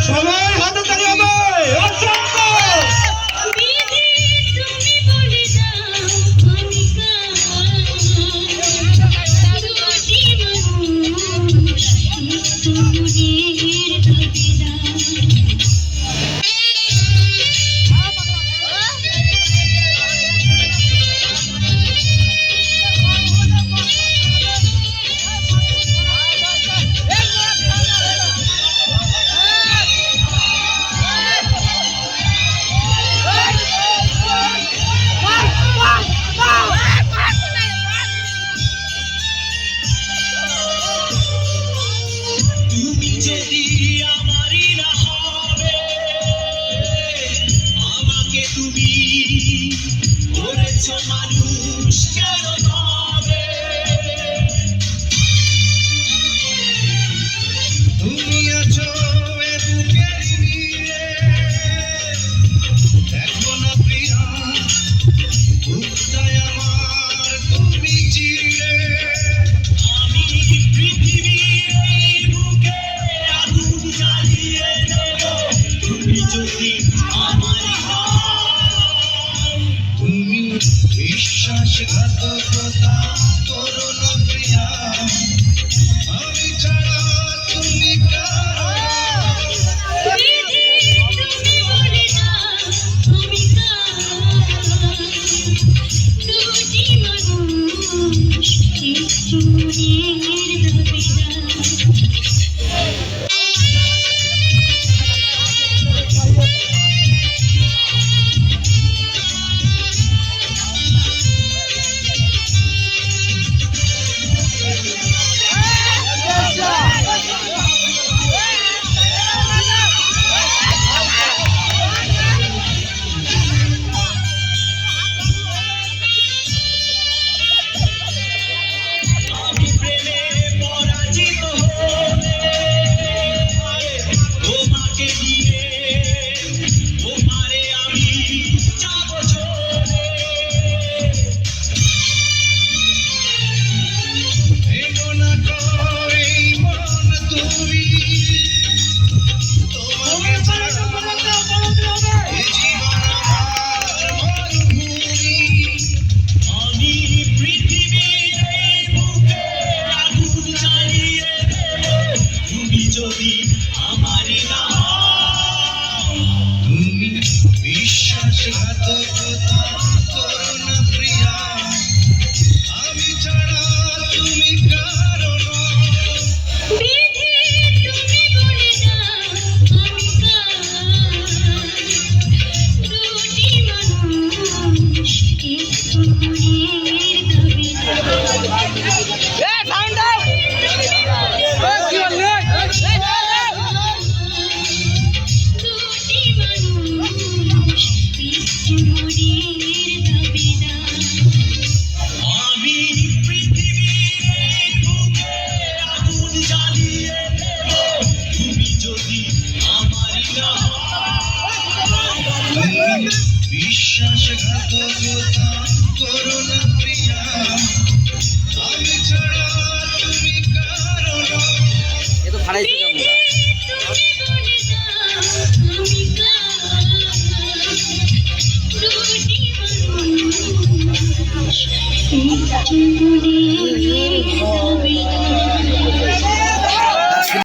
সবাই হাতে তাকাবে মানুষ কেন ভাবে তুমি আছো বুকের নিয়ে দেখো না প্রিয়া বুকটায় আমার তুমি চিরে আমি পৃথিবীর বুকে আগুন জ্বালিয়ে দেব তুমি যদি আমার তুমি বিশ্বাসঘাতকতা করো না প্রিয়া আমি ছাড়া তুমি যদি আমারই না তুমি বিশ্বাসঘাতকতা করো না প্রিয়া আমি ছাড়া তুমি কারো বিশ্বাসঘাতকতা করো না প্রিয়া আমি ছাড়া তুমি কারো না এ তো ফাড়াইছি আমরা